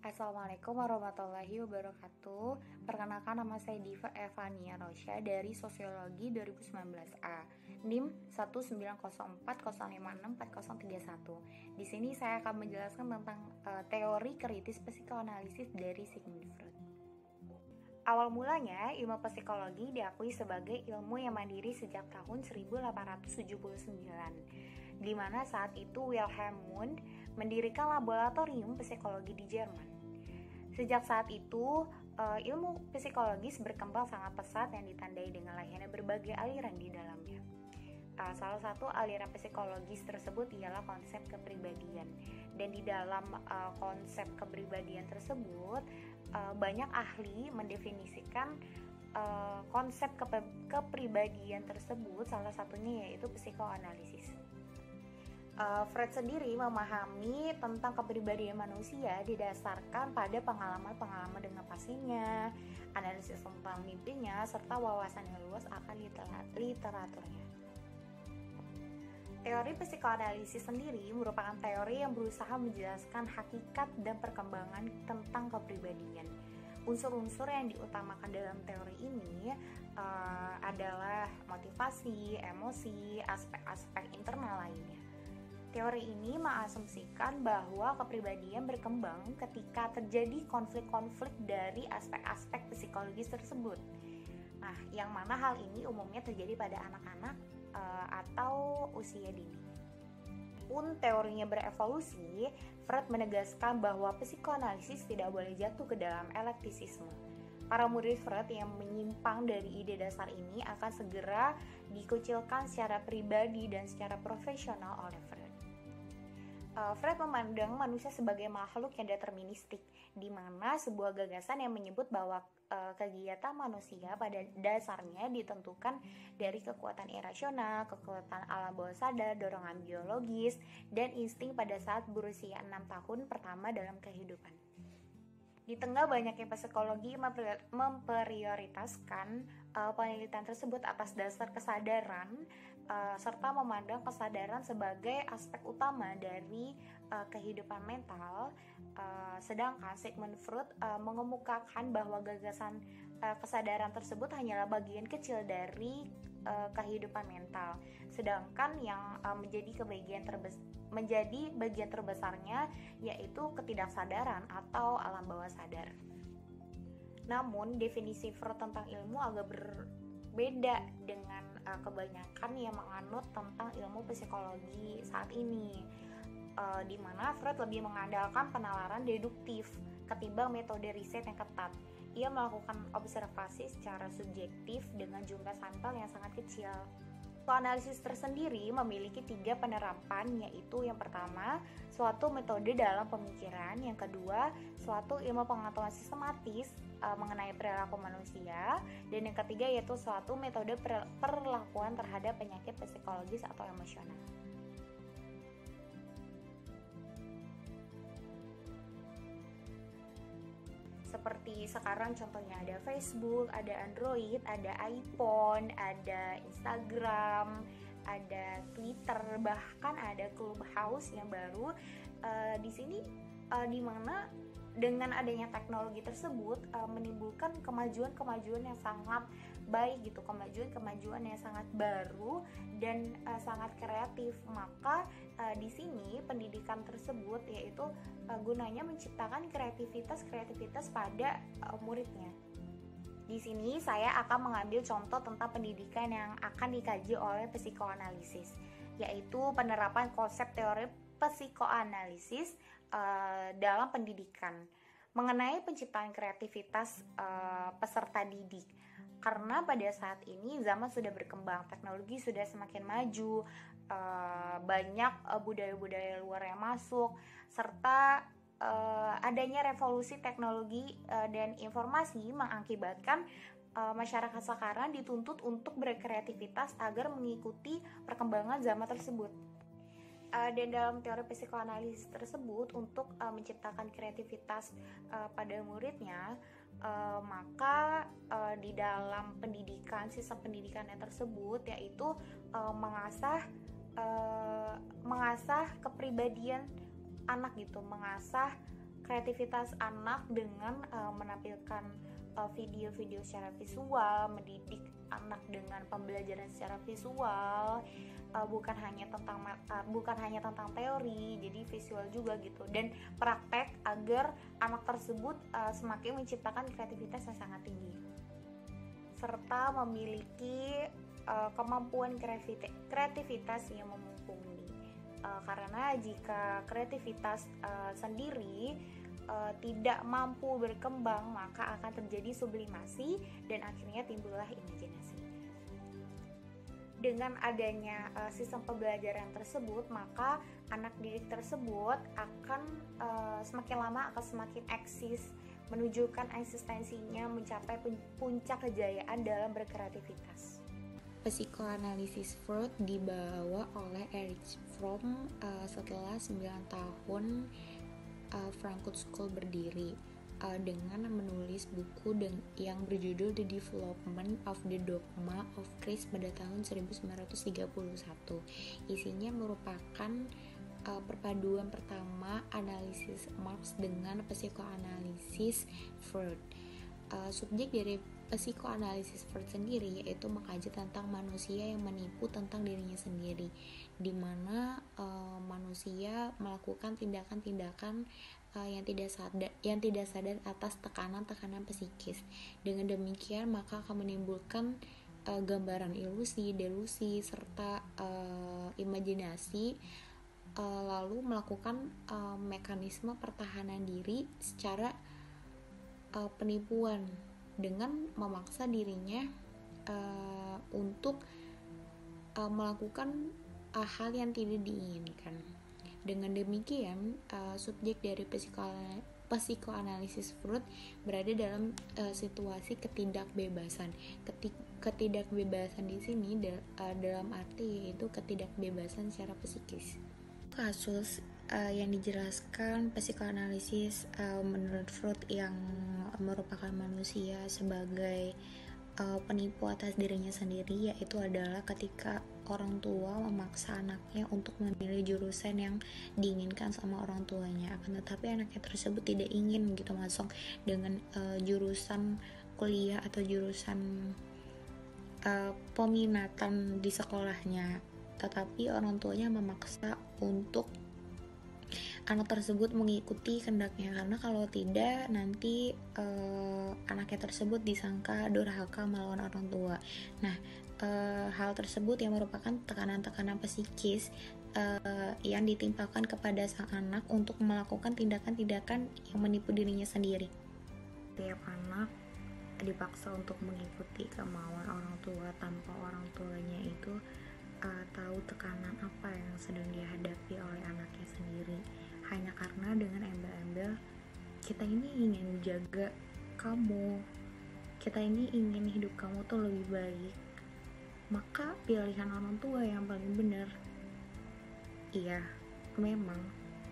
Assalamualaikum warahmatullahi wabarakatuh. Perkenalkan, nama saya Diva Evania Rosya dari Sosiologi 2019A, NIM 19040564031. Di sini saya akan menjelaskan tentang teori kritis psikoanalisis dari Sigmund Freud. Awal mulanya, ilmu psikologi diakui sebagai ilmu yang mandiri sejak tahun 1879, di mana saat itu Wilhelm Wundt mendirikan laboratorium psikologi di Jerman. Sejak saat itu, ilmu psikologis berkembang sangat pesat yang ditandai dengan lahirnya berbagai aliran di dalamnya. Salah satu aliran psikologis tersebut ialah konsep kepribadian. Dan di dalam konsep kepribadian tersebut, banyak ahli mendefinisikan konsep kepribadian tersebut, salah satunya yaitu psikoanalisis. Freud sendiri memahami tentang kepribadian manusia didasarkan pada pengalaman-pengalaman dengan pasiennya, analisis tentang mimpinya, serta wawasan yang luas akan literaturnya. Teori psikoanalisis sendiri merupakan teori yang berusaha menjelaskan hakikat dan perkembangan tentang kepribadian. Unsur-unsur yang diutamakan dalam teori ini adalah motivasi, emosi, aspek-aspek internal lainnya. Teori ini mengasumsikan bahwa kepribadian berkembang ketika terjadi konflik-konflik dari aspek-aspek psikologis tersebut. Nah, yang mana hal ini umumnya terjadi pada anak-anak atau usia dini. Pun teorinya berevolusi, Freud menegaskan bahwa psikoanalisis tidak boleh jatuh ke dalam elektisisme. Para murid Freud yang menyimpang dari ide dasar ini akan segera dikucilkan secara pribadi dan secara profesional oleh Freud. Freud memandang manusia sebagai makhluk yang deterministik, di mana sebuah gagasan yang menyebut bahwa kegiatan manusia pada dasarnya ditentukan dari kekuatan irasional, kekuatan alam bawah sadar, dorongan biologis, dan insting pada saat berusia 6 tahun pertama dalam kehidupan. Di tengah banyaknya psikologi memprioritaskan penelitian tersebut atas dasar kesadaran, serta memandang kesadaran sebagai aspek utama dari kehidupan mental, sedangkan Sigmund Freud mengemukakan bahwa gagasan kesadaran tersebut hanyalah bagian kecil dari kehidupan mental, sedangkan yang menjadi bagian terbesarnya yaitu ketidaksadaran atau alam bawah sadar. Namun definisi Freud tentang ilmu agak berbeda dengan kebanyakan yang menganut tentang ilmu psikologi saat ini, di mana Freud lebih mengandalkan penalaran deduktif ketimbang metode riset yang ketat. Ia melakukan observasi secara subjektif dengan jumlah sampel yang sangat kecil. Psikoanalisis tersendiri memiliki 3 penerapan, yaitu yang pertama, suatu metode dalam pemikiran, yang kedua, suatu ilmu pengetahuan sistematis mengenai perilaku manusia, dan yang ketiga yaitu suatu metode perlakuan terhadap penyakit psikologis atau emosional. Seperti sekarang contohnya ada Facebook, ada Android, ada iPhone, ada Instagram, ada Twitter, bahkan ada Clubhouse yang baru. Di sini di mana dengan adanya teknologi tersebut menimbulkan kemajuan-kemajuan yang sangat baik gitu, kemajuan-kemajuan yang sangat baru dan sangat kreatif. Maka di sini pendidikan tersebut yaitu gunanya menciptakan kreativitas pada muridnya. Di sini saya akan mengambil contoh tentang pendidikan yang akan dikaji oleh psikoanalisis, yaitu penerapan konsep teori psikoanalisis dalam pendidikan mengenai penciptaan kreativitas peserta didik. Karena pada saat ini zaman sudah berkembang, teknologi sudah semakin maju, banyak budaya-budaya luar yang masuk, serta adanya revolusi teknologi dan informasi mengakibatkan masyarakat sekarang dituntut untuk berkreativitas agar mengikuti perkembangan zaman tersebut. Dan dalam teori psikoanalisis tersebut, untuk menciptakan kreativitas pada muridnya, maka di dalam sistem pendidikannya tersebut yaitu mengasah kepribadian anak gitu, mengasah kreativitas anak dengan menampilkan video-video secara visual, mendidik anak dengan pembelajaran secara visual, bukan hanya tentang teori, jadi visual juga gitu, dan praktek agar anak tersebut semakin menciptakan kreativitas yang sangat tinggi serta memiliki kemampuan kreativitas yang mumpuni. Karena jika kreativitas sendiri tidak mampu berkembang, maka akan terjadi sublimasi dan akhirnya timbullah imajinasi. Dengan adanya sistem pembelajaran tersebut, maka anak didik tersebut akan semakin lama akan semakin eksis, menunjukkan eksistensinya, mencapai puncak kejayaan dalam berkreativitas. Psikoanalisis Freud dibawa oleh Erich Fromm setelah 9 tahun Frankfurt School berdiri dengan menulis buku yang berjudul The Development of the Dogma of Christ pada tahun 1931. Isinya merupakan perpaduan pertama analisis Marx dengan psikoanalisis Freud. Subjek dari psikoanalisis Freud sendiri yaitu mengkaji tentang manusia yang menipu tentang dirinya sendiri, di mana manusia melakukan tindakan-tindakan yang tidak sadar atas tekanan-tekanan psikis. Dengan demikian maka akan menimbulkan gambaran ilusi, delusi, serta imajinasi, lalu melakukan mekanisme pertahanan diri secara penipuan dengan memaksa dirinya untuk melakukan hal yang tidak diinginkan. Dengan demikian, subjek dari psikoanalisis Freud berada dalam situasi ketidakbebasan. Ketidakbebasan di sini dalam arti yaitu ketidakbebasan secara psikis. Kasus yang dijelaskan psikoanalisis menurut Freud yang merupakan manusia sebagai penipu atas dirinya sendiri, yaitu adalah ketika orang tua memaksa anaknya untuk memilih jurusan yang diinginkan sama orang tuanya, akan tetapi anaknya tersebut tidak ingin gitu masuk dengan jurusan kuliah atau jurusan peminatan di sekolahnya, tetapi orang tuanya memaksa untuk anak tersebut mengikuti kehendaknya, karena kalau tidak nanti anaknya tersebut disangka durhaka melawan orang tua. Nah, hal tersebut yang merupakan tekanan-tekanan psikis yang ditimpakan kepada sang anak untuk melakukan tindakan-tindakan yang menipu dirinya sendiri. Setiap anak dipaksa untuk mengikuti kemauan orang tua tanpa orang tuanya itu tahu tekanan apa yang sedang dihadapi oleh anaknya sendiri, hanya karena dengan embel-embel kita ini ingin jaga kamu, kita ini ingin hidup kamu tuh lebih baik, maka pilihan orang tua yang paling benar. Iya, memang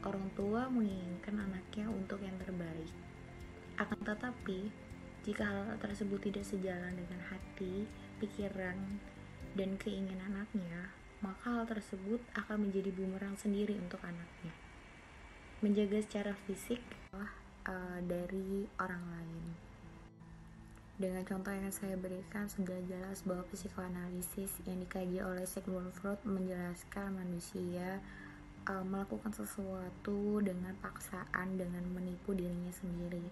orang tua menginginkan anaknya untuk yang terbaik, akan tetapi jika hal tersebut tidak sejalan dengan hati, pikiran, dan keinginan anaknya, maka hal tersebut akan menjadi bumerang sendiri untuk anaknya. Menjaga secara fisik dari orang lain. Dengan contoh yang saya berikan, sudah jelas bahwa psikoanalisis yang dikaji oleh Sigmund Freud menjelaskan manusia melakukan sesuatu dengan paksaan, dengan menipu dirinya sendiri.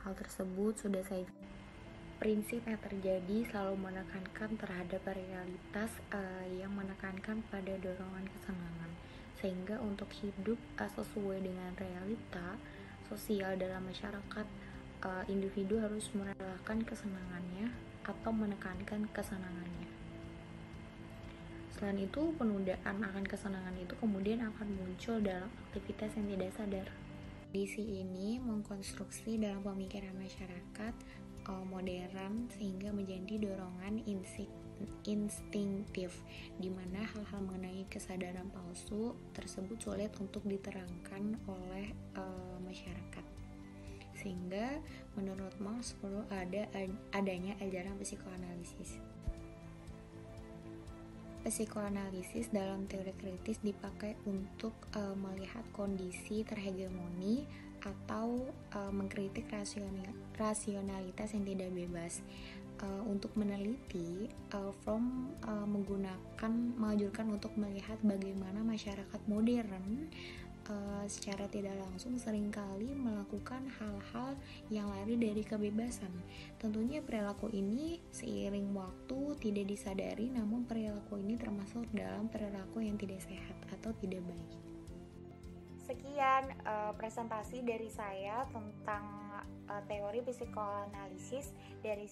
Hal tersebut sudah saya prinsip yang terjadi selalu menekankan terhadap realitas yang menekankan pada dorongan kesenangan, sehingga untuk hidup sesuai dengan realita sosial dalam masyarakat, individu harus merelakan kesenangannya atau menekankan kesenangannya. Selain itu, penundaan akan kesenangan itu kemudian akan muncul dalam aktivitas yang tidak sadar. Kondisi ini mengkonstruksi dalam pemikiran masyarakat modern sehingga menjadi dorongan instinktif, di mana hal-hal mengenai kesadaran palsu tersebut sulit untuk diterangkan oleh masyarakat. Sehingga menurut Marx perlu adanya ajaran psikoanalisis. Psikoanalisis dalam teori kritis dipakai untuk melihat kondisi terhegemoni atau mengkritik rasionalitas yang tidak bebas. Untuk meneliti, Fromm menganjurkan untuk melihat bagaimana masyarakat modern secara tidak langsung seringkali melakukan hal-hal yang lari dari kebebasan. Tentunya perilaku ini seiring waktu tidak disadari, namun perilaku ini termasuk dalam perilaku yang tidak sehat atau tidak baik. Sekian presentasi dari saya tentang teori psikoanalisis dari